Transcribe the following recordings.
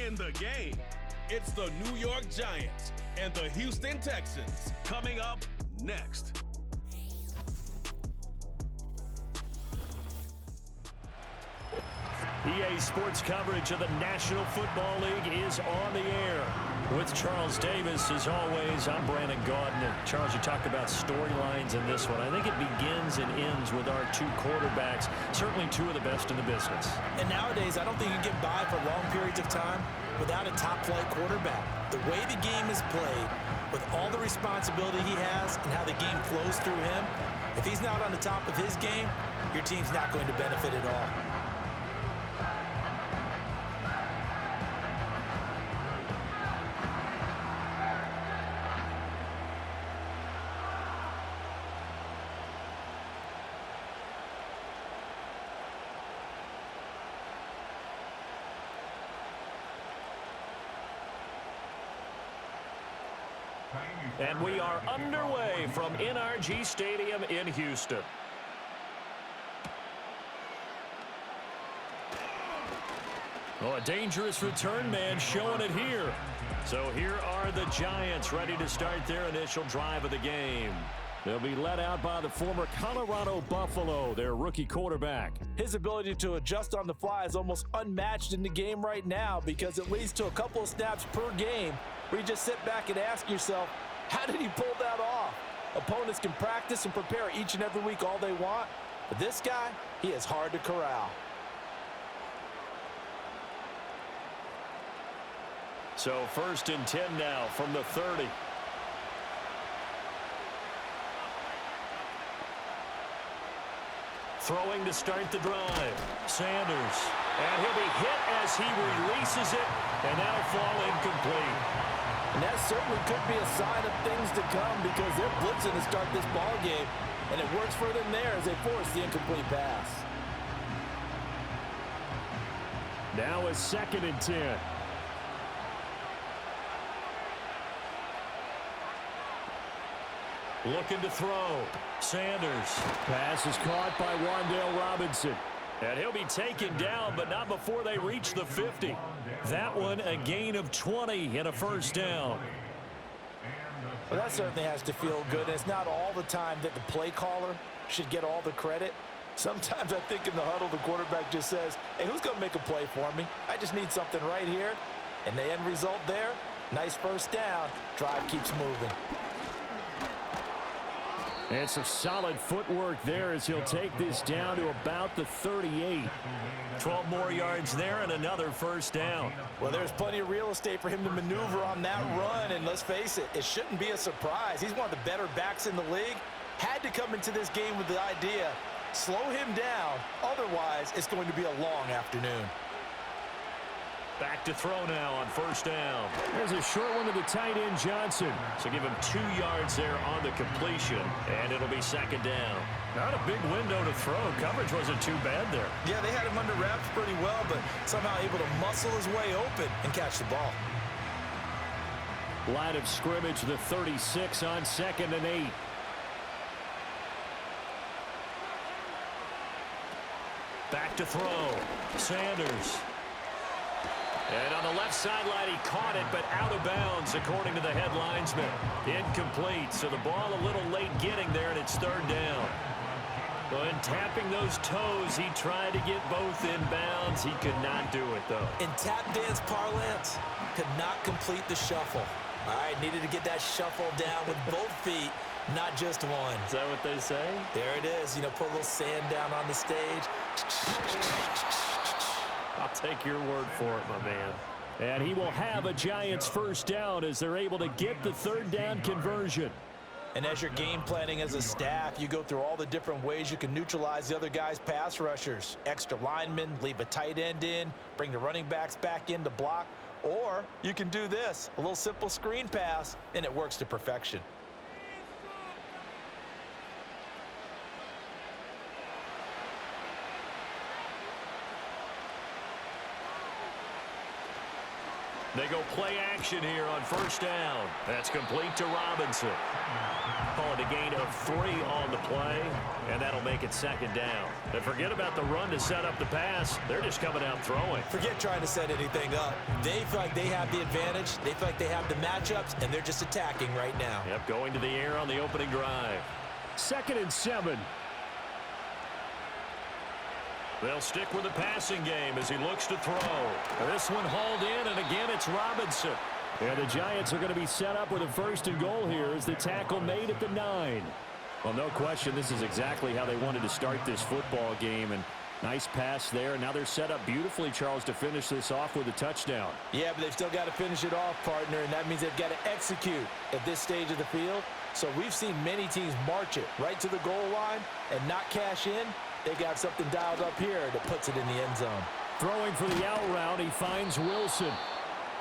in the game. It's the New York Giants and the Houston Texans coming up next. EA Sports coverage of the National Football League is on the air. With Charles Davis, as always, I'm Brandon Gaudin. Charles, you talk about storylines in this one. I think it begins and ends with our two quarterbacks, certainly two of the best in the business. And nowadays, I don't think you can get by for long periods of time without a top-flight quarterback. The way the game is played, with all the responsibility he has and how the game flows through him, if he's not on the top of his game, your team's not going to benefit at all. And we are underway from NRG Stadium in Houston. Oh, a dangerous return man showing it here. So here are the Giants ready to start their initial drive of the game. They'll be led out by the former Colorado Buffalo, their rookie quarterback. His ability to adjust on the fly is almost unmatched in the game right now because it leads to a couple of snaps per game where you just sit back and ask yourself, how did he pull that off? Opponents can practice and prepare each and every week all they want, but this guy, he is hard to corral. So 1st and 10 now from the 30. Throwing to start the drive. Sanders. And he'll be hit as he releases it, and that'll fall incomplete. And that certainly could be a sign of things to come because they're blitzing to start this ball game, and it works for them there as they force the incomplete pass. Now a 2nd and 10. Looking to throw. Sanders. Pass is caught by Wan'Dale Robinson. And he'll be taken down, but not before they reach the 50. That one a gain of 20 and a first down. Well, that certainly has to feel good. And it's not all the time that the play caller should get all the credit. Sometimes I think in the huddle, the quarterback just says, hey, who's going to make a play for me? I just need something right here. And the end result there, nice first down. Drive keeps moving. And some solid footwork there as he'll take this down to about the 38. 12 more yards there and another first down. Well, there's plenty of real estate for him to maneuver on that run, and let's face it, it shouldn't be a surprise. He's one of the better backs in the league. Had to come into this game with the idea, slow him down, otherwise it's going to be a long afternoon. Back to throw now on first down. There's a short one to the tight end, Johnson. So give him 2 yards there on the completion, and it'll be 2nd down. Not a big window to throw. Coverage wasn't too bad there. Yeah, they had him under wraps pretty well, but somehow able to muscle his way open and catch the ball. Line of scrimmage, the 36 on 2nd and 8. Back to throw. Sanders. And on the left sideline, he caught it, but out of bounds, according to the head linesman. Incomplete, so the ball a little late getting there, and it's 3rd down. But in tapping those toes, he tried to get both in bounds. He could not do it, though. In tap dance parlance, could not complete the shuffle. All right, needed to get that shuffle down with both feet, not just one. Is that what they say? There it is. You know, put a little sand down on the stage. I'll take your word for it, my man. And he will have a Giants first down as they're able to get the 3rd down conversion. And as you're game planning as a staff, you go through all the different ways you can neutralize the other guy's pass rushers. Extra linemen, leave a tight end in, bring the running backs back in to block. Or you can do this, a little simple screen pass, and it works to perfection. They go play action here on first down. That's complete to Robinson. Call it a gain of 3 on the play, and that'll make it second down. And forget about the run to set up the pass. They're just coming out throwing. Forget trying to set anything up. They feel like they have the advantage. They feel like they have the matchups, and they're just attacking right now. Yep, going to the air on the opening drive. 2nd and 7. They'll stick with the passing game as he looks to throw. This one hauled in, and again it's Robinson. And the Giants are going to be set up with a 1st and goal here as the tackle made at the 9. Well, no question, this is exactly how they wanted to start this football game. And nice pass there. Now they're set up beautifully, Charles, to finish this off with a touchdown. Yeah, but they've still got to finish it off, partner, and that means they've got to execute at this stage of the field. So we've seen many teams march it right to the goal line and not cash in. They got something dialed up here that puts it in the end zone. Throwing for the out route, he finds Wilson.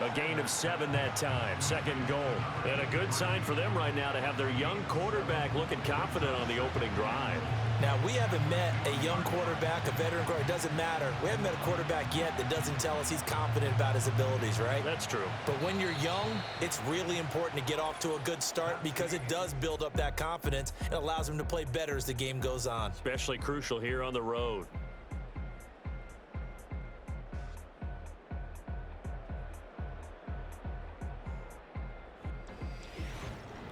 A gain of 7 that time, 2nd goal. And a good sign for them right now to have their young quarterback looking confident on the opening drive. Now, we haven't met a young quarterback, a veteran quarterback. It doesn't matter. We haven't met a quarterback yet that doesn't tell us he's confident about his abilities, right? That's true. But when you're young, it's really important to get off to a good start because it does build up that confidence. It allows him to play better as the game goes on. Especially crucial here on the road.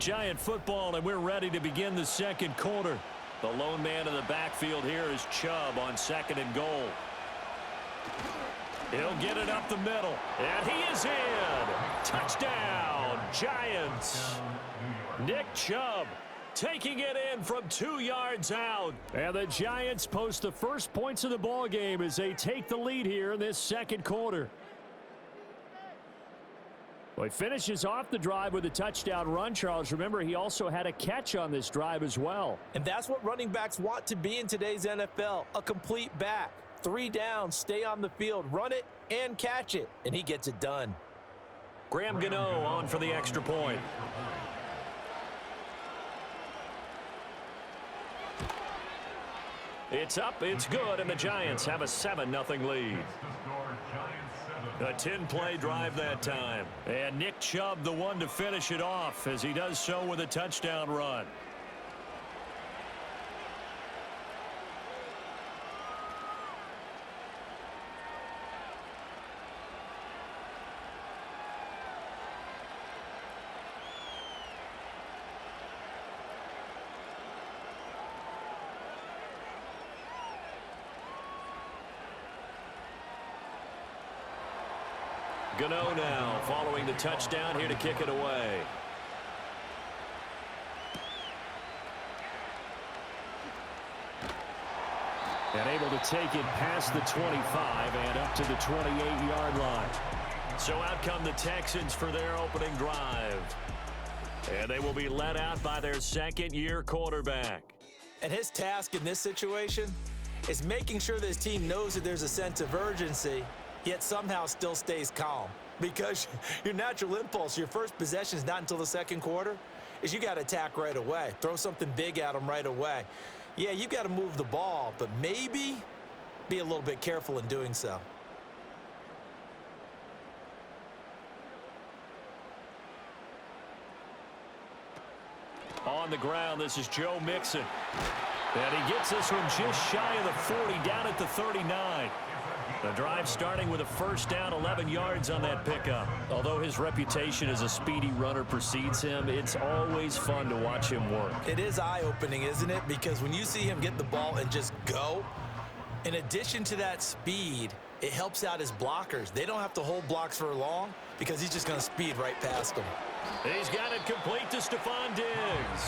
Giant football, and we're ready to begin the 2nd quarter. The lone man in the backfield here is Chubb on 2nd and goal. He'll get it up the middle, and he is in. Touchdown, Giants. Nick Chubb taking it in from 2 yards out. And the Giants post the first points of the ball game as they take the lead here in this 2nd quarter. Well, he finishes off the drive with a touchdown run, Charles. Remember, he also had a catch on this drive as well. And that's what running backs want to be in today's NFL, a complete back. 3 downs, stay on the field, run it, and catch it. And he gets it done. Graham Gano on for the extra point. It's up, it's good, and the Giants have a 7-0 lead. A 10-play drive that time. And Nick Chubb the one to finish it off as he does so with a touchdown run. Gano now following the touchdown here to kick it away. And able to take it past the 25 and up to the 28-yard line. So out come the Texans for their opening drive. And they will be led out by their 2nd-year quarterback. And his task in this situation is making sure that his team knows that there's a sense of urgency, yet somehow still stays calm. Because your natural impulse, your first possession is not until the 2nd quarter, is you got to attack right away. Throw something big at them right away. Yeah, you got to move the ball, but maybe be a little bit careful in doing so. On the ground, this is Joe Mixon. And he gets this one just shy of the 40, down at the 39. The drive starting with a first down, 11 yards on that pickup. Although his reputation as a speedy runner precedes him, it's always fun to watch him work. It is eye-opening, isn't it? Because when you see him get the ball and just go, in addition to that speed, it helps out his blockers. They don't have to hold blocks for long because he's just going to speed right past them. He's got it complete to Stephon Diggs.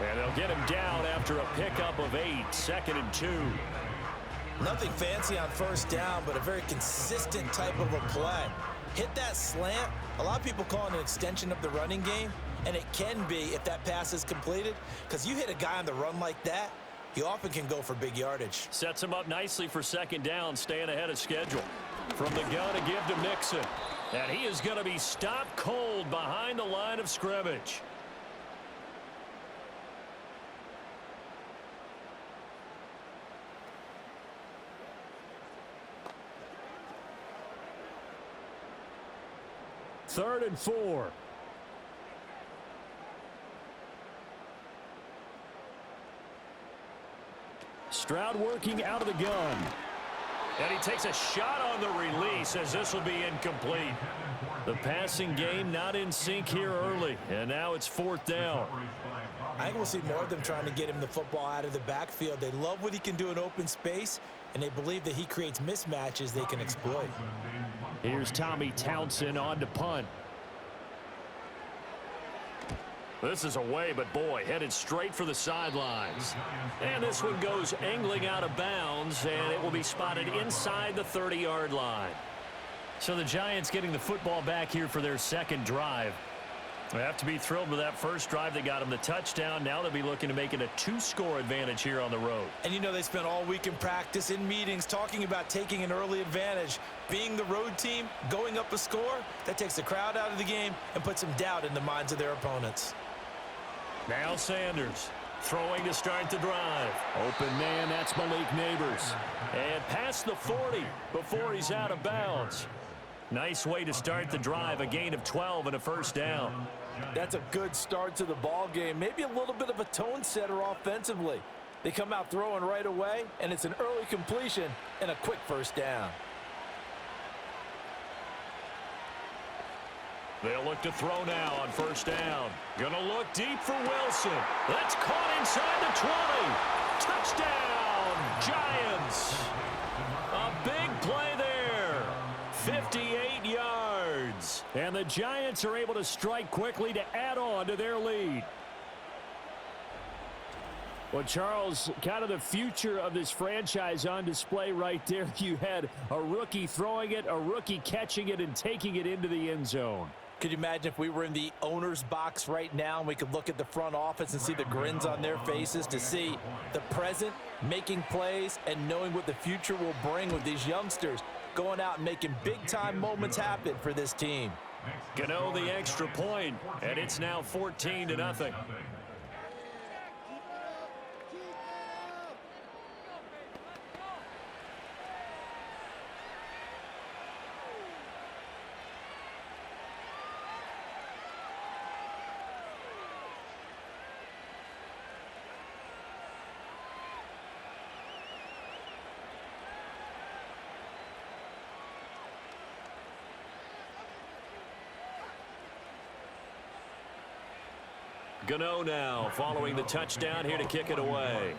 And they'll get him down after a pickup of 8, 2nd and 2. Nothing fancy on first down, but a very consistent type of a play. Hit that slant. A lot of people call it an extension of the running game, and it can be if that pass is completed, because you hit a guy on the run like that, he often can go for big yardage. Sets him up nicely for 2nd down, staying ahead of schedule. From the gun to give to Mixon. And he is going to be stopped cold behind the line of scrimmage. 3rd and 4. Stroud working out of the gun. And he takes a shot on the release as this will be incomplete. The passing game not in sync here early, and now it's 4th down. I think we'll see more of them trying to get him the football out of the backfield. They love what he can do in open space, and they believe that he creates mismatches they can exploit. Here's Tommy Townsend on to punt. This is away, but boy, headed straight for the sidelines. And this one goes angling out of bounds, and it will be spotted inside the 30-yard line. So the Giants getting the football back here for their second drive. They have to be thrilled with that first drive. They got them the touchdown. Now they'll be looking to make it a 2-score advantage here on the road. And you know they spent all week in practice, in meetings, talking about taking an early advantage. Being the road team, going up a score, that takes the crowd out of the game and puts some doubt in the minds of their opponents. Now Sanders throwing to start the drive. Open man, that's Malik Neighbors. And past the 40 before he's out of bounds. Nice way to start the drive, a gain of 12 and a first down. That's a good start to the ball game. Maybe a little bit of a tone setter offensively. They come out throwing right away, and it's an early completion and a quick first down. They'll look to throw now on first down. Gonna look deep for Wilson. That's caught inside the 20. Touchdown, Giants. A big play there. 58 yards. And the Giants are able to strike quickly to add on to their lead. Well, Charles, kind of the future of this franchise on display right there. You had a rookie throwing it, a rookie catching it, and taking it into the end zone. Could you imagine if we were in the owner's box right now and we could look at the front office and see the grins on their faces, to see the present making plays and knowing what the future will bring with these youngsters going out and making big-time moments happen for this team. Gano the extra point, and it's now 14-0. Gano now following the touchdown here to kick it away.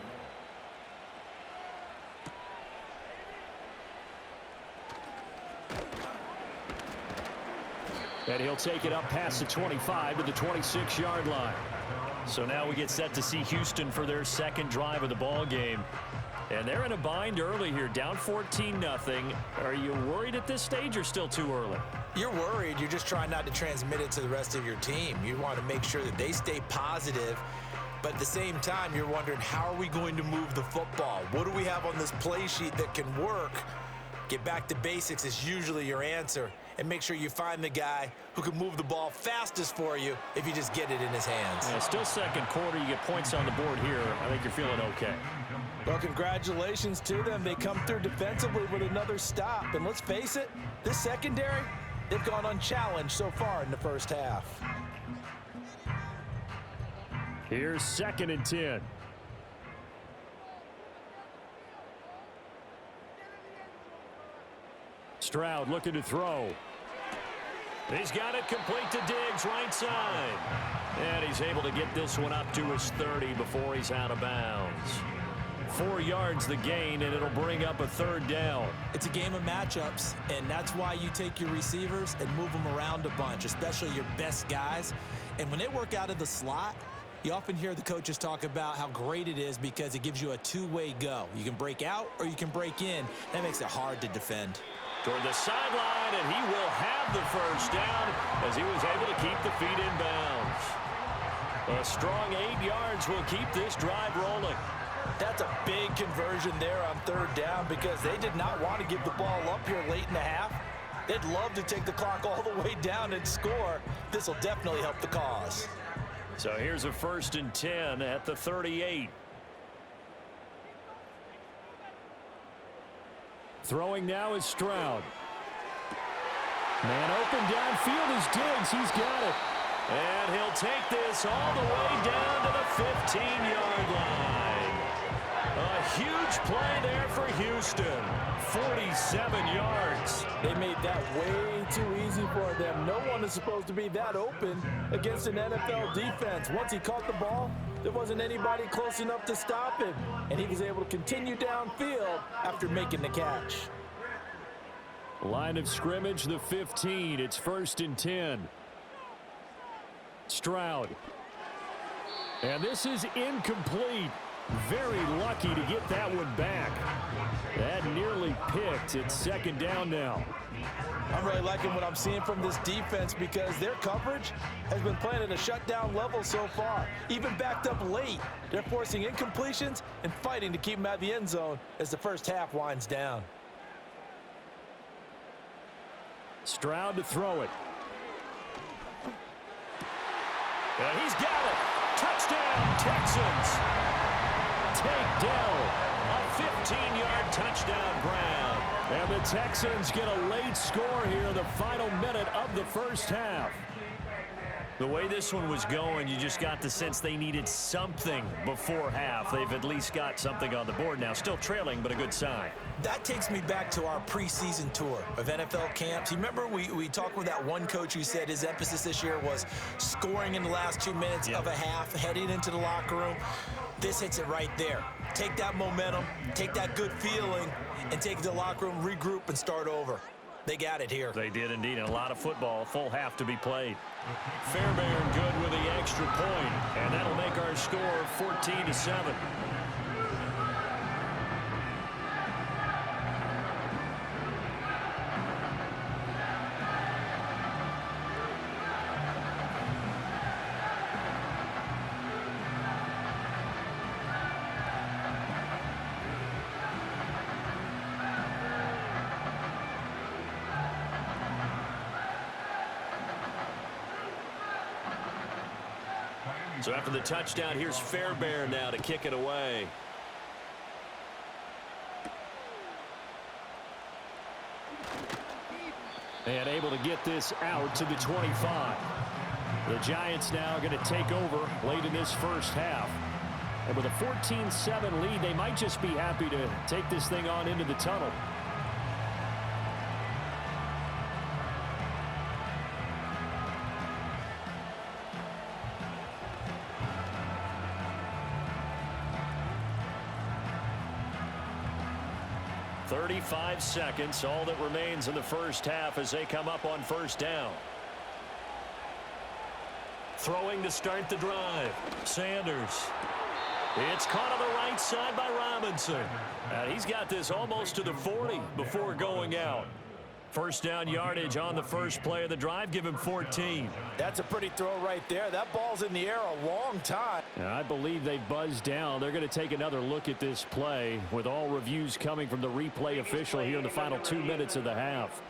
And he'll take it up past the 25 to the 26-yard line. So now we get set to see Houston for their second drive of the ball game. And they're in a bind early here, down 14-0. Are you worried at this stage or still too early? You're worried. You're just trying not to transmit it to the rest of your team. You want to make sure that they stay positive, but at the same time, you're wondering, how are we going to move the football? What do we have on this play sheet that can work? Get back to basics is usually your answer, and make sure you find the guy who can move the ball fastest for you if you just get it in his hands. Yeah, still second quarter. You get points on the board here. I think you're feeling okay. Well, congratulations to them. They come through defensively with another stop. And let's face it, this secondary, they've gone unchallenged so far in the first half. Here's 2nd and 10. Stroud looking to throw. He's got it complete to Diggs, right side. And he's able to get this one up to his 30 before he's out of bounds. 4 yards the gain, and it'll bring up a 3rd down. It's a game of matchups, and that's why you take your receivers and move them around a bunch, especially your best guys. And when they work out of the slot, you often hear the coaches talk about how great it is because it gives you a two-way go. You can break out or you can break in. That makes it hard to defend. Toward the sideline, and he will have the first down as he was able to keep the feet in bounds. A strong 8 yards will keep this drive rolling. That's a big conversion there on 3rd down because they did not want to give the ball up here late in the half. They'd love to take the clock all the way down and score. This will definitely help the cause. So here's a 1st and 10 at the 38. Throwing now is Stroud. Man open downfield is Diggs. He's got it. And he'll take this all the way down to the 15-yard line. A huge play there for Houston. 47 yards. They made that way too easy for them. No one is supposed to be that open against an NFL defense. Once he caught the ball, there wasn't anybody close enough to stop him. And he was able to continue downfield after making the catch. Line of scrimmage, the 15. It's 1st and 10. Stroud. And this is incomplete. Very lucky to get that one back. That nearly picked. It's 2nd down now. I'm really liking what I'm seeing from this defense because their coverage has been playing at a shutdown level so far. Even backed up late, they're forcing incompletions and fighting to keep them out of the end zone as the first half winds down. Stroud to throw it. And he's got it. Touchdown, Texans. Take Dell. A 15-yard touchdown grab. And the Texans get a late score here in the final minute of the first half. The way this one was going, you just got the sense they needed something before half. They've at least got something on the board now. Still trailing, but a good sign. That takes me back to our preseason tour of NFL camps. You remember we talked with that one coach who said his emphasis this year was scoring in the last 2 minutes of a half, heading into the locker room. This hits it right there. Take that momentum, take that good feeling, and take it to the locker room, regroup, and start over. They got it here. They did indeed, and a lot of football, full half to be played. Fairbairn good with the extra point, and that'll make our score 14-7. So after the touchdown, here's Fairbairn now to kick it away. And able to get this out to the 25. The Giants now going to take over late in this first half. And with a 14-7 lead, they might just be happy to take this thing on into the tunnel. .35 seconds, all that remains in the first half as they come up on first down. Throwing to start the drive. Sanders. It's caught on the right side by Robinson. And he's got this almost to the 40 before going out. First down yardage on the first play of the drive. Give him 14. That's a pretty throw right there. That ball's in the air a long time. And I believe they buzzed down. They're going to take another look at this play with all reviews coming from the replay official here in the final 2 minutes of the half.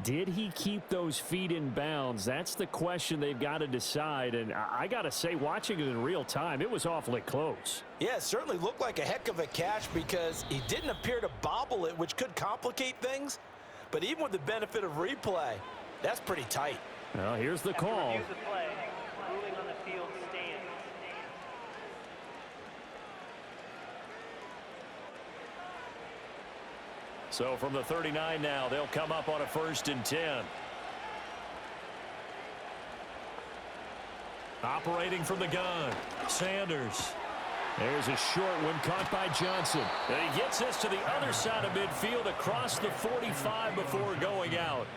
Did he keep those feet in bounds? That's the question they've got to decide. And I got to say, watching it in real time, it was awfully close. Yeah, it certainly looked like a heck of a catch because he didn't appear to bobble it, which could complicate things. But even with the benefit of replay, that's pretty tight. Well, here's the call. So from the 39 now, they'll come up on a 1st and 10. Operating from the gun, Sanders. There's a short one caught by Johnson. And he gets this to the other side of midfield across the 45 before going out.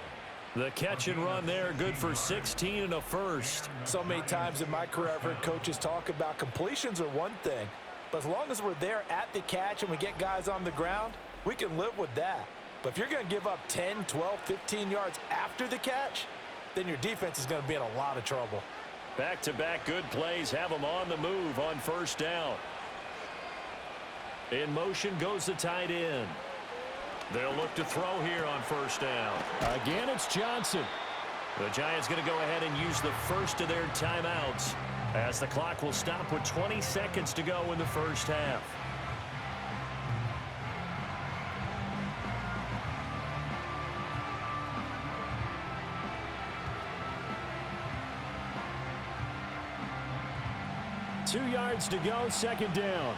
The catch and run there, good for 16 and a first. So many times in my career, I've heard coaches talk about completions are one thing, but as long as we're there at the catch and we get guys on the ground, we can live with that. But if you're going to give up 10, 12, 15 yards after the catch, then your defense is going to be in a lot of trouble. Back-to-back good plays have them on the move on first down. In motion goes the tight end. They'll look to throw here on first down. Again, it's Johnson. The Giants going to go ahead and use the first of their timeouts as the clock will stop with 20 seconds to go in the first half. 2 yards to go, second down.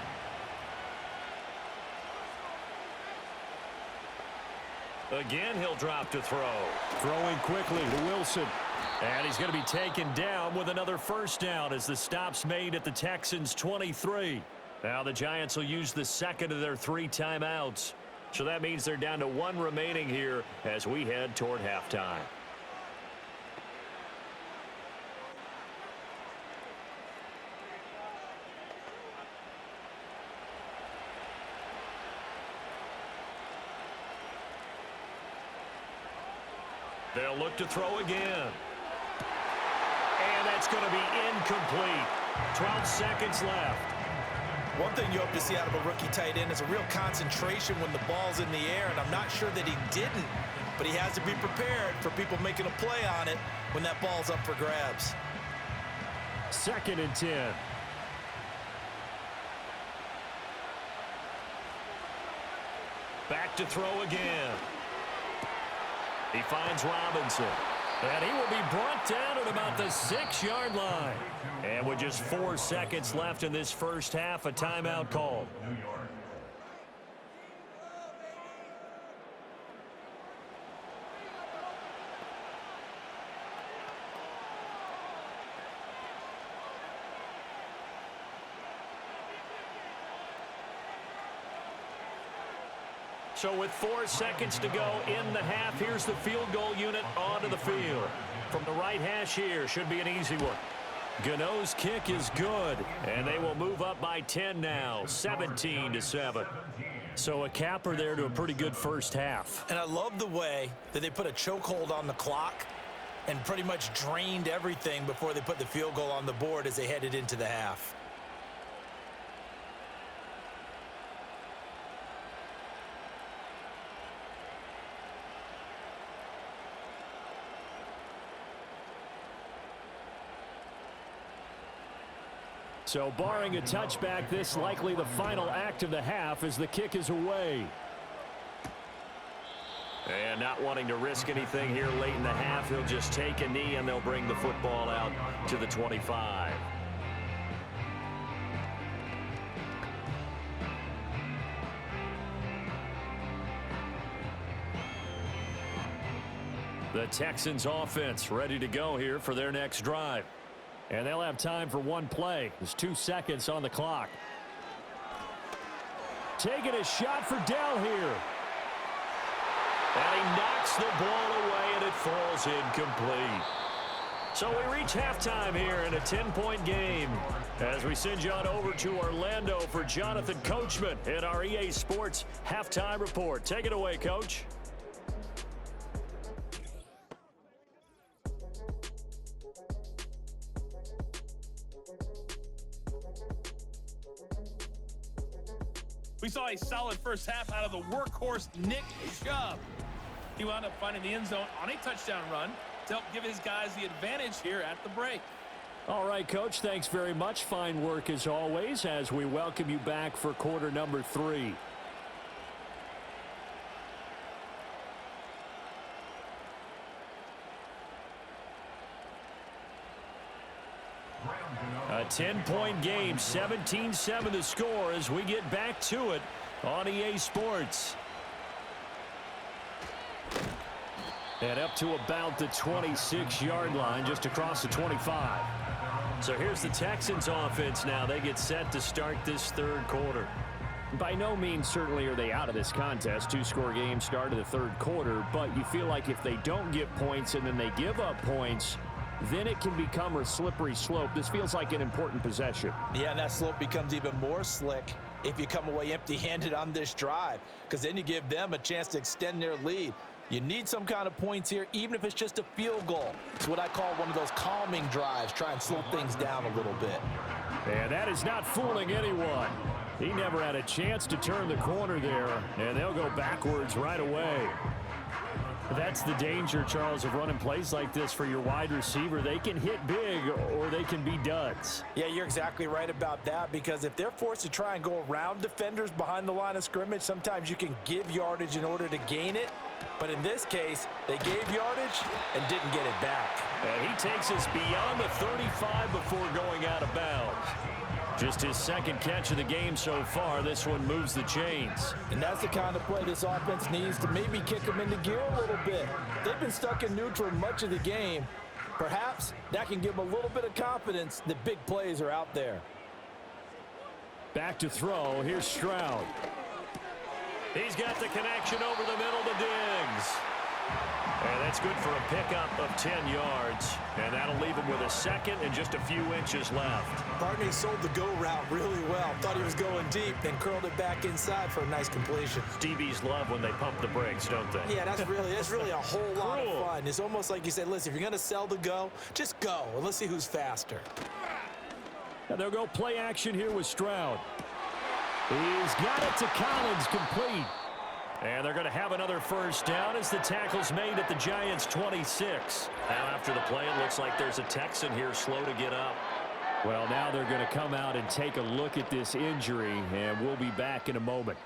Again, he'll drop to throw. Throwing quickly to Wilson. And he's going to be taken down with another first down as the stop's made at the Texans' 23. Now the Giants will use the second of their 3 timeouts. So that means they're down to 1 remaining here as we head toward halftime. They'll look to throw again. And that's going to be incomplete. 12 seconds left. One thing you hope to see out of a rookie tight end is a real concentration when the ball's in the air, and I'm not sure that he didn't, but he has to be prepared for people making a play on it when that ball's up for grabs. 2nd and 10. Back to throw again. He finds Robinson. And he will be brought down at about the 6-yard line. And with just 4 seconds left in this first half, a timeout called. So with 4 seconds to go in the half, here's the field goal unit onto the field. From the right hash here, should be an easy one. Gano's kick is good, and they will move up by 10 now, 17-7. So a capper there to a pretty good first half. And I love the way that they put a chokehold on the clock and pretty much drained everything before they put the field goal on the board as they headed into the half. So barring a touchback, this likely the final act of the half as the kick is away. And not wanting to risk anything here late in the half, he'll just take a knee and they'll bring the football out to the 25. The Texans offense ready to go here for their next drive. And they'll have time for one play. There's 2 seconds on the clock. Taking a shot for Dell here. And he knocks the ball away, and it falls incomplete. So we reach halftime here in a 10-point game as we send you on over to Orlando for Jonathan Coachman in our EA Sports Halftime Report. Take it away, Coach. We saw a solid first half out of the workhorse Nick Chubb. He wound up finding the end zone on a touchdown run to help give his guys the advantage here at the break. All right, Coach, thanks very much. Fine work as always as we welcome you back for quarter number 3. A 10-point game, 17-7 the score as we get back to it on EA Sports. And up to about the 26-yard line, just across the 25. So here's the Texans offense now. They get set to start this third quarter. By no means certainly are they out of this contest. 2-score game start of the third quarter, but you feel like if they don't get points and then they give up points, then it can become a slippery slope. This feels like an important possession. Yeah, and that slope becomes even more slick if you come away empty-handed on this drive, because then you give them a chance to extend their lead. You need some kind of points here, even if it's just a field goal. It's what I call one of those calming drives. Try and slow things down a little bit. And that is not fooling anyone. He never had a chance to turn the corner there, and they'll go backwards right away. That's the danger, Charles, of running plays like this for your wide receiver. They can hit big or they can be duds. Yeah, you're exactly right about that, because if they're forced to try and go around defenders behind the line of scrimmage, sometimes you can give yardage in order to gain it. But in this case, they gave yardage and didn't get it back. And he takes us beyond the 35 before going out of bounds. Just his second catch of the game so far. This one moves the chains. And that's the kind of play this offense needs to maybe kick them into gear a little bit. They've been stuck in neutral much of the game. Perhaps that can give them a little bit of confidence that big plays are out there. Back to throw. Here's Stroud. He's got the connection over the middle to Diggs. And that's good for a pickup of 10 yards. And that'll leave him with a second and just a few inches left. Barney sold the go route really well. Thought he was going deep, then curled it back inside for a nice completion. DBs love when they pump the brakes, don't they? Yeah, that's really a whole lot of fun. It's almost like you said, listen, if you're going to sell the go, just go. And let's see who's faster. And they'll go play action here with Stroud. He's got it to Collins, complete. And they're going to have another first down as the tackle's made at the Giants' 26. Now after the play, it looks like there's a Texan here slow to get up. Well, now they're going to come out and take a look at this injury, and we'll be back in a moment.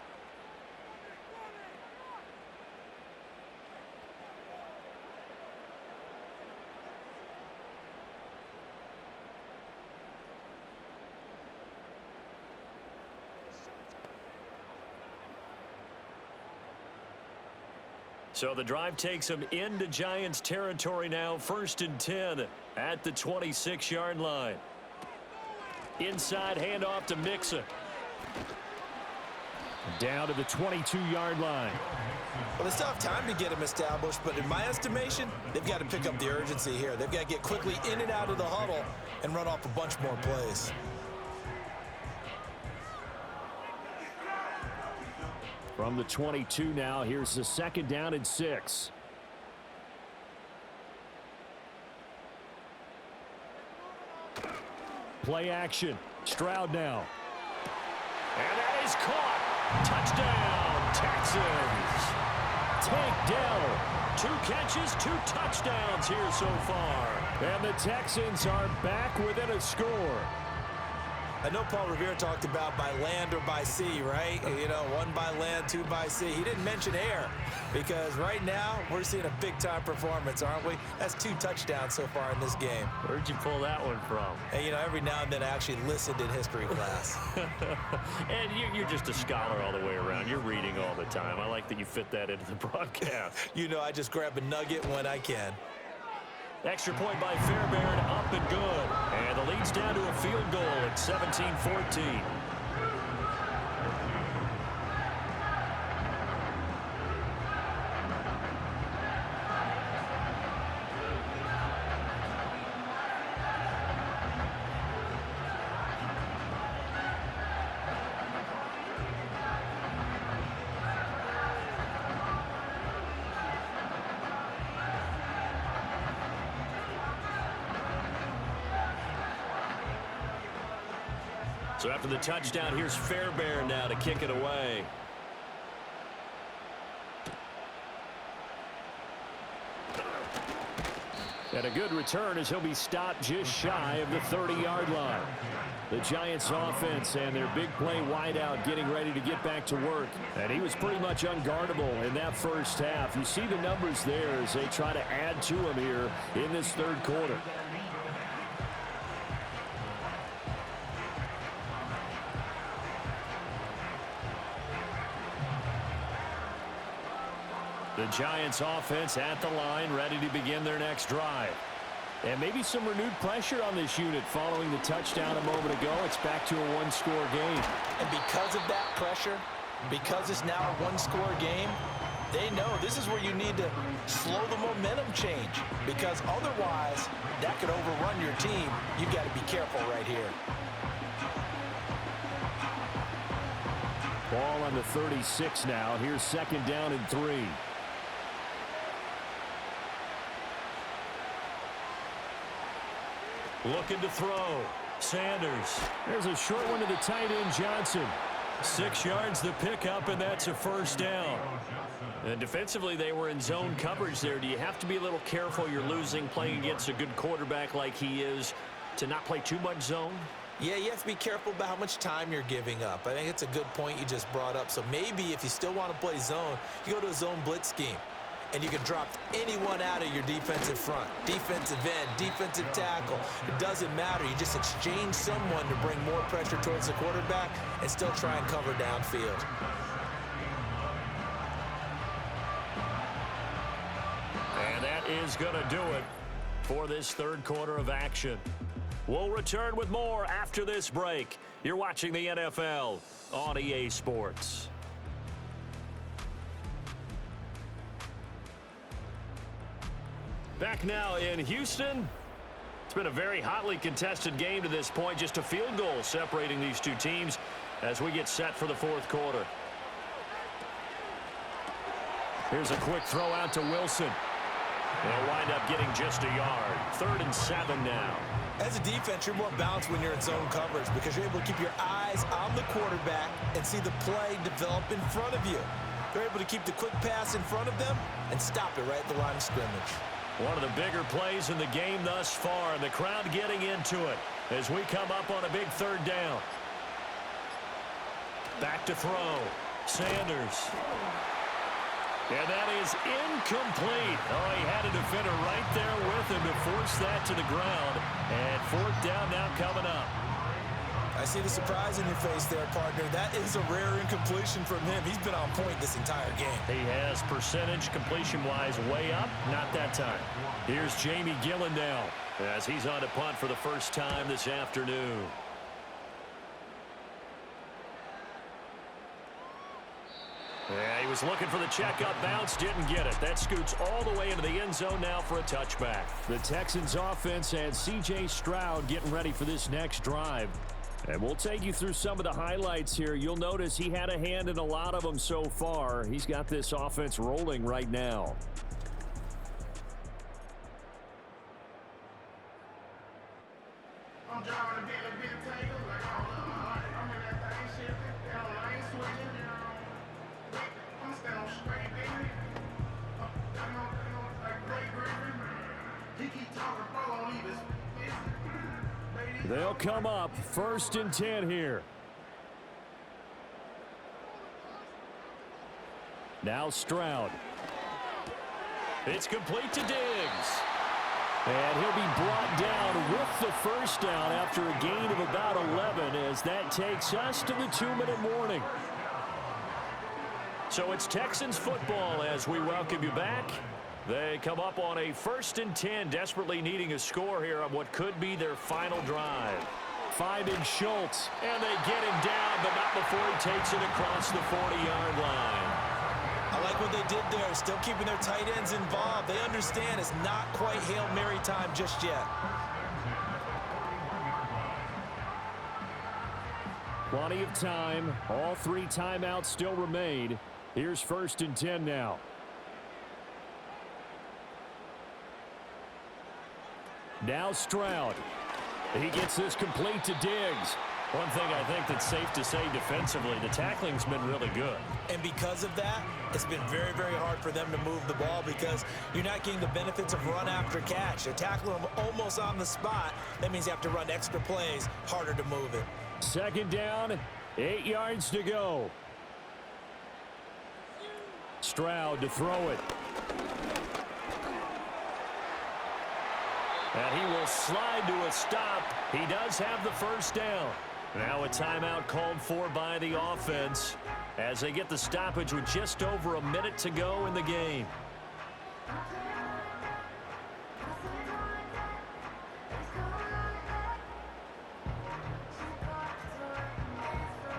So the drive takes them into Giants territory now. 1st and 10 at the 26-yard line. Inside handoff to Mixon. Down to the 22-yard line. Well, they still have time to get him established, but in my estimation, they've got to pick up the urgency here. They've got to get quickly in and out of the huddle and run off a bunch more plays. From the 22 now, here's the 2nd down and 6. Play action. Stroud now. And that is caught. Touchdown, Texans. Tank Dell. 2 catches, 2 touchdowns here so far. And the Texans are back within a score. I know Paul Revere talked about by land or by sea, right? You know, 1 by land, 2 by sea. He didn't mention air because right now we're seeing a big-time performance, aren't we? That's 2 touchdowns so far in this game. Where'd you pull that one from? And, you know, every now and then I actually listened in history class. And you're just a scholar all the way around. You're reading all the time. I like that you fit that into the broadcast. You know, I just grab a nugget when I can. Extra point by Fairbairn, up and good. And the lead's down to a field goal at 17-14. So after the touchdown, here's Fairbairn now to kick it away. And a good return as he'll be stopped just shy of the 30-yard line. The Giants offense and their big play wideout getting ready to get back to work. And he was pretty much unguardable in that first half. You see the numbers there as they try to add to him here in this 3rd quarter. The Giants offense at the line, ready to begin their next drive. And maybe some renewed pressure on this unit following the touchdown a moment ago. It's back to a 1-score game. And because of that pressure, because it's now a 1-score game, they know this is where you need to slow the momentum change. Because otherwise, that could overrun your team. You've got to be careful right here. Ball on the 36 now. Here's 2nd down and 3. Looking to throw. Sanders. There's a short one to the tight end, Johnson. 6 yards the pickup, and that's a first down. And defensively, they were in zone coverage there. Do you have to be a little careful? You're losing, playing against a good quarterback like he is, to not play too much zone? Yeah, you have to be careful about how much time you're giving up. I think it's a good point you just brought up. So maybe if you still want to play zone, you go to a zone blitz scheme. and you can drop anyone out of your defensive front. Defensive end, defensive tackle. It doesn't matter. You just exchange someone to bring more pressure towards the quarterback and still try and cover downfield. And that is going to do it for this third quarter of action. We'll return with more after this break. You're watching the NFL on EA Sports. Back now in Houston. It's been a very hotly contested game to this point. Just a field goal separating these two teams as we get set for the fourth quarter. Here's a quick throw out to Wilson. They'll wind up getting just a yard. 3rd and 7 now. As a defense, you're more balanced when you're in zone coverage because you're able to keep your eyes on the quarterback and see the play develop in front of you. They're able to keep the quick pass in front of them and stop it right at the line of scrimmage. One of the bigger plays in the game thus far, and the crowd getting into it as we come up on a big 3rd down. Back to throw. Sanders. And that is incomplete. Oh, he had a defender right there with him to force that to the ground. And 4th down now coming up. I see the surprise in your face there, partner. That is a rare incompletion from him. He's been on point this entire game. He has percentage completion-wise way up. Not that time. Here's Jamie Gillen now as he's on to punt for the first time this afternoon. Yeah, he was looking for the checkup bounce, didn't get it. That scoots all the way into the end zone now for a touchback. The Texans offense and C.J. Stroud getting ready for this next drive. And we'll take you through some of the highlights here. You'll notice he had a hand in a lot of them so far. He's got this offense rolling right now. I'm driving a bit tangle, like I'm in that thing shifting, down the lane switching. I'm standing straight, baby. Like Blake Griffin. He keep talking, bro, don't leave his business. They'll come up 1st and 10 here. Now Stroud. It's complete to Diggs. And he'll be brought down with the first down after a gain of about 11 as that takes us to the 2-minute warning. So it's Texans football as we welcome you back. They come up on a 1st and 10, desperately needing a score here on what could be their final drive. Finding Schultz. And they get him down, but not before he takes it across the 40-yard line. I like what they did there, still keeping their tight ends involved. They understand it's not quite Hail Mary time just yet. Plenty of time. All 3 timeouts still remain. Here's 1st and 10 now. Now Stroud. He gets this complete to Diggs. One thing I think that's safe to say defensively, the tackling's been really good. And because of that, it's been very, very hard for them to move the ball because you're not getting the benefits of run after catch. They're tackling them almost on the spot. That means you have to run extra plays, harder to move it. 2nd down, 8 yards to go. Stroud to throw it. And he will slide to a stop. He does have the first down. Now a timeout called for by the offense as they get the stoppage with just over a minute to go in the game.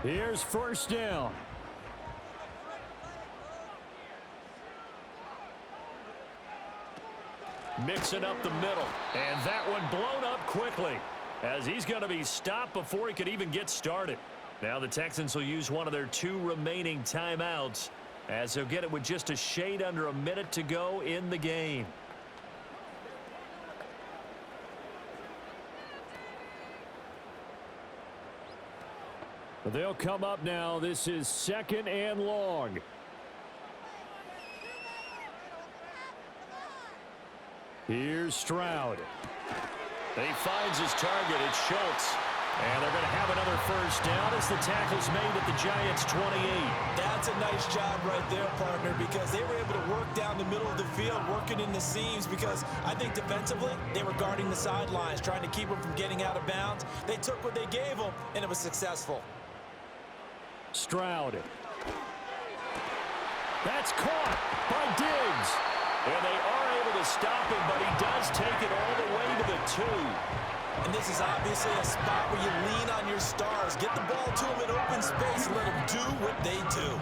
Here's 1st down. Mixing up the middle. And that one blown up quickly as he's going to be stopped before he could even get started. Now the Texans will use one of their 2 remaining timeouts as they'll get it with just a shade under a minute to go in the game. They'll come up now. This is 2nd and long. Here's Stroud. He finds his target. It's Schultz. And they're going to have another first down as the tackle's made at the Giants' 28. That's a nice job right there, partner, because they were able to work down the middle of the field, working in the seams, because I think defensively they were guarding the sidelines, trying to keep them from getting out of bounds. They took what they gave them, and it was successful. Stroud. That's caught by Diggs. And they are able to stop him, but he does take it all the way to the 2. And this is obviously a spot where you lean on your stars. Get the ball to them in open space and let them do what they do.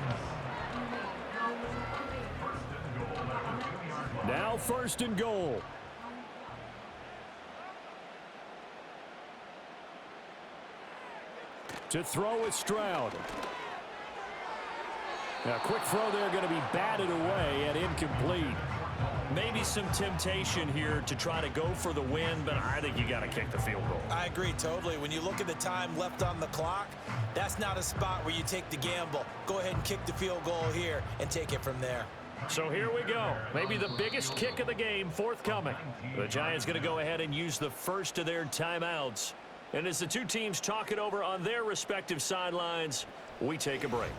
Now 1st and goal. To throw is Stroud. Now, quick throw there, going to be batted away and incomplete. Maybe some temptation here to try to go for the win, but I think you got to kick the field goal. I agree totally. When you look at the time left on the clock, that's not a spot where you take the gamble. Go ahead and kick the field goal here and take it from there. So here we go. Maybe the biggest kick of the game forthcoming. The Giants going to go ahead and use the first of their timeouts. And as the two teams talk it over on their respective sidelines, we take a break.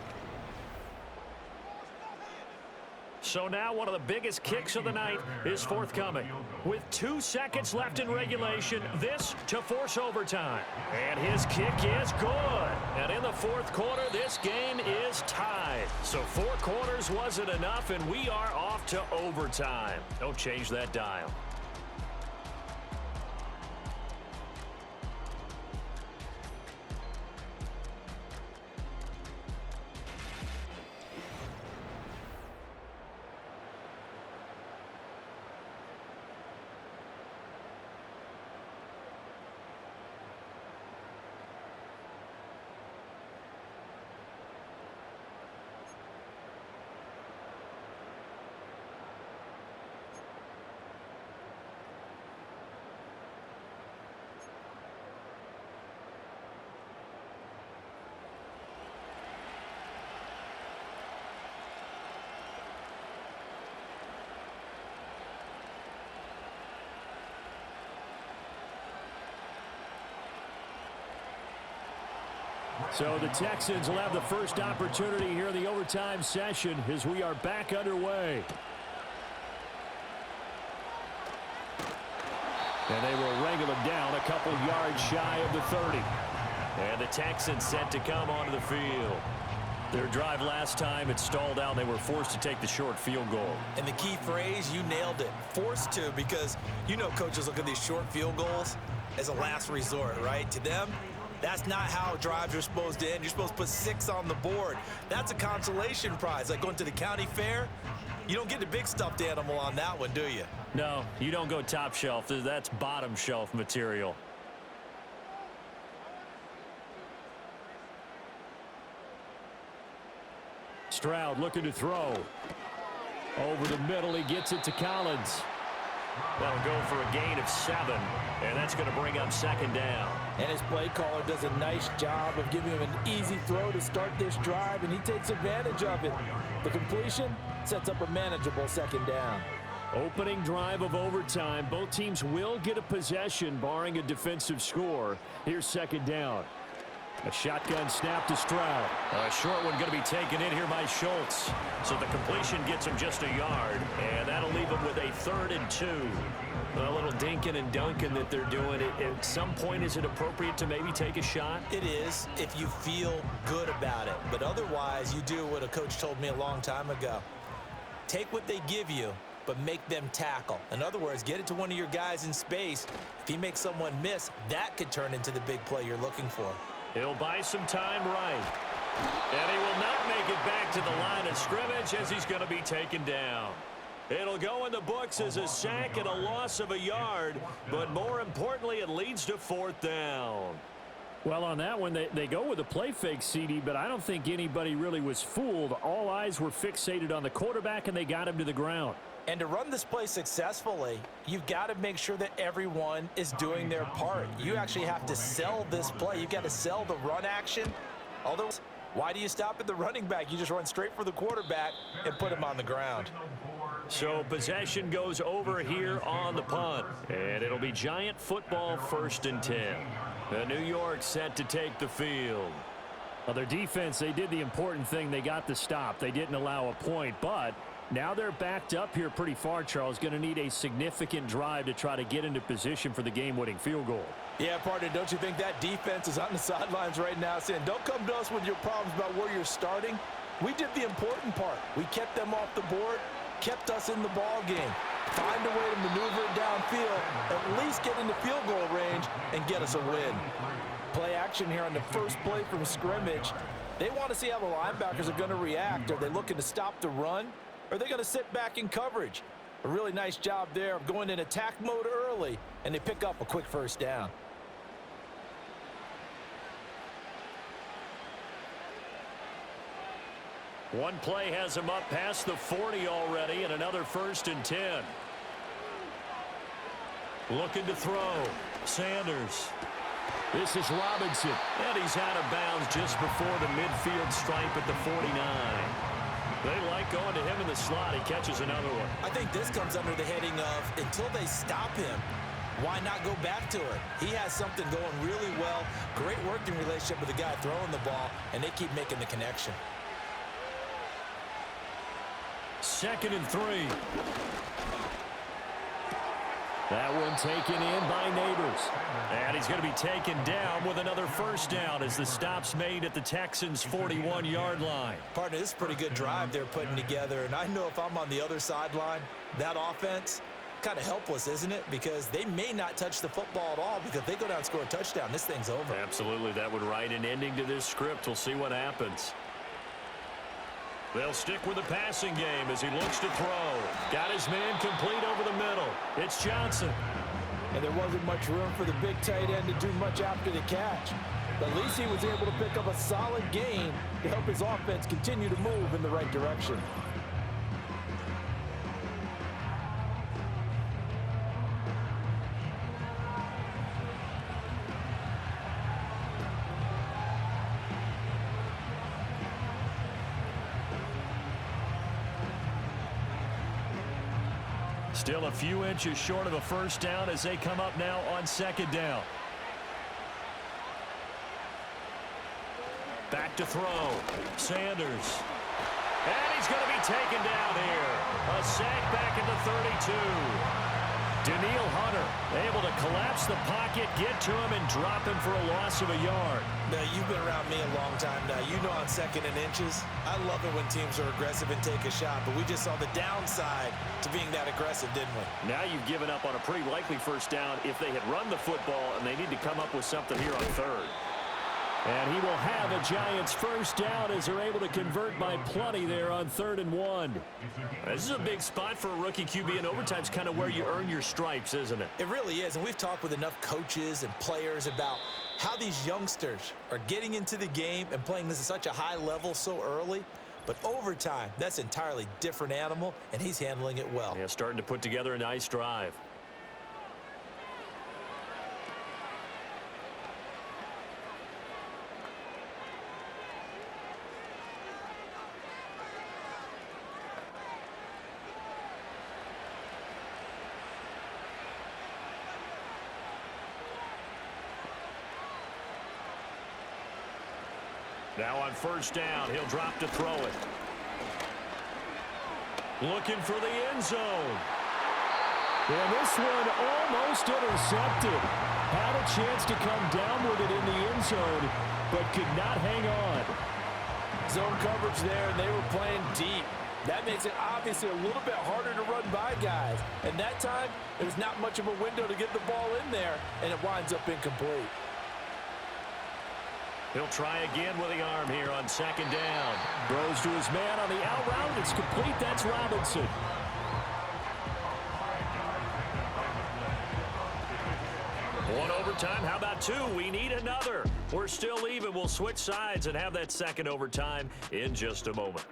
So now one of the biggest kicks of the night is forthcoming. With 2 seconds left in regulation, this to force overtime. And his kick is good. And in the 4th quarter, this game is tied. So 4 quarters wasn't enough, and we are off to overtime. Don't change that dial. So the Texans will have the first opportunity here in the overtime session as we are back underway. And they will wrangle him down a couple yards shy of the 30. And the Texans set to come onto the field. Their drive last time, it stalled out. They were forced to take the short field goal. And the key phrase, you nailed it. Forced to, because you know coaches look at these short field goals as a last resort, right? To them, that's not how drives are supposed to end. You're supposed to put 6 on the board. That's a consolation prize. Like going to the county fair, you don't get the big stuffed animal on that one, do you? No, you don't go top shelf. That's bottom shelf material. Stroud looking to throw. Over the middle, he gets it to Collins. That'll go for a gain of 7, and that's going to bring up 2nd down. And his play caller does a nice job of giving him an easy throw to start this drive, and he takes advantage of it. The completion sets up a manageable 2nd down. Opening drive of overtime. Both teams will get a possession, barring a defensive score. Here's 2nd down. A shotgun snap to Stroud. A short one going to be taken in here by Schultz. So the completion gets him just a yard, and that'll leave him with a 3rd and 2. A little dinking and dunking that they're doing. At some point, is it appropriate to maybe take a shot? It is, if you feel good about it. But otherwise, you do what a coach told me a long time ago. Take what they give you, but make them tackle. In other words, get it to one of your guys in space. If he makes someone miss, that could turn into the big play you're looking for. He'll buy some time right. And he will not make it back to the line of scrimmage as he's going to be taken down. It'll go in the books as a sack and a loss of a yard, but more importantly, it leads to 4th down. Well, on that one, they go with a play fake, CD, but I don't think anybody really was fooled. All eyes were fixated on the quarterback, and they got him to the ground. And to run this play successfully, you've got to make sure that everyone is doing their part. You actually have to sell this play. You've got to sell the run action. Otherwise, why do you stop at the running back? You just run straight for the quarterback and put him on the ground. So possession goes over here on the punt. And it'll be Giant football 1st and 10. New York set to take the field. Well, their defense, they did the important thing. They got the stop. They didn't allow a point, but now they're backed up here pretty far, Charles. Going to need a significant drive to try to get into position for the game-winning field goal. Yeah, partner, don't you think that defense is on the sidelines right now saying, don't come to us with your problems about where you're starting. We did the important part. We kept them off the board, kept us in the ball game. Find a way to maneuver it downfield, at least get into field goal range, and get us a win. Play action here on the first play from scrimmage. They want to see how the linebackers are going to react. Are they looking to stop the run? Or are they going to sit back in coverage? A really nice job there of going in attack mode early, and they pick up a quick first down. One play has him up past the 40 already, and another 1st and 10. Looking to throw. Sanders. This is Robinson. And he's out of bounds just before the midfield stripe at the 49. They like going to him in the slot. He catches another one. I think this comes under the heading of, until they stop him, why not go back to it? He has something going really well. Great working relationship with the guy throwing the ball, and they keep making the connection. 2nd and 3. That one taken in by Neighbors. And he's going to be taken down with another first down as the stop's made at the Texans' 41-yard line. Partner, this is a pretty good drive they're putting together, and I know if I'm on the other sideline, that offense, kind of helpless, isn't it? Because they may not touch the football at all, because if they go down and score a touchdown, this thing's over. Absolutely, that would write an ending to this script. We'll see what happens. They'll stick with the passing game as he looks to throw. Got his man complete over the middle. It's Johnson. And there wasn't much room for the big tight end to do much after the catch. But at least he was able to pick up a solid gain to help his offense continue to move in the right direction. Still a few inches short of a first down as they come up now on 2nd down. Back to throw. Sanders. And he's going to be taken down here. A sack back at the 32. Daniil Hunter able to collapse the pocket, get to him, and drop him for a loss of a yard. Now, you've been around me a long time now. You know on 2nd and inches, I love it when teams are aggressive and take a shot, but we just saw the downside to being that aggressive, didn't we? Now you've given up on a pretty likely first down if they had run the football, and they need to come up with something here on 3rd. And he will have a Giants first down as they're able to convert by plenty there on 3rd and 1. This is a big spot for a rookie QB, and overtime's kind of where you earn your stripes, isn't it? It really is, and we've talked with enough coaches and players about how these youngsters are getting into the game and playing this at such a high level so early. But overtime, that's an entirely different animal, and he's handling it well. Yeah, starting to put together a nice drive. Now on first down, he'll drop to throw it. Looking for the end zone. And this one almost intercepted. Had a chance to come down with it in the end zone, but could not hang on. Zone coverage there, and they were playing deep. That makes it obviously a little bit harder to run by guys. And that time, there's not much of a window to get the ball in there, and it winds up incomplete. He'll try again with the arm here on 2nd down. Throws to his man on the out route. It's complete. That's Robinson. One overtime. How about 2? We need another. We're still even. We'll switch sides and have that 2nd overtime in just a moment.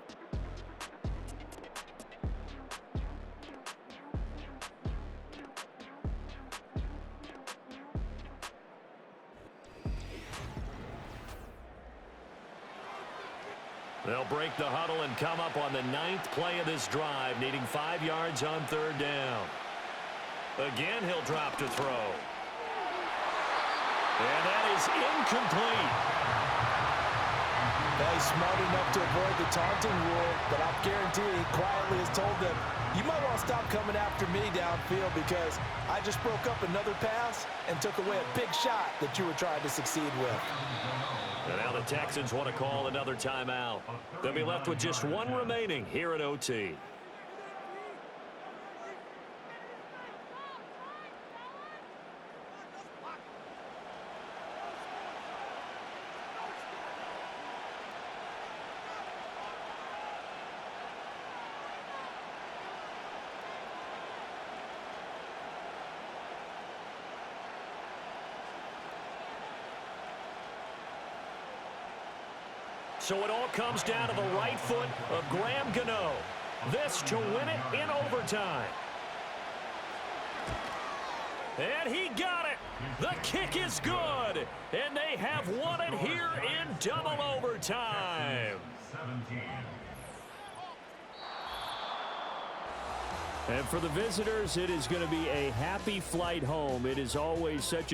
They'll break the huddle and come up on the 9th play of this drive, needing 5 yards on 3rd down. Again, he'll drop to throw. And that is incomplete. He's smart enough to avoid the taunting rule, but I guarantee he quietly has told them, you might want to stop coming after me downfield because I just broke up another pass and took away a big shot that you were trying to succeed with. And now the Texans want to call another timeout. They'll be left with just one remaining here at OT. So it all comes down to the right foot of Graham Gano. This to win it in overtime. And he got it. The kick is good. And they have won it here in double overtime. And for the visitors, it is going to be a happy flight home. It is always such a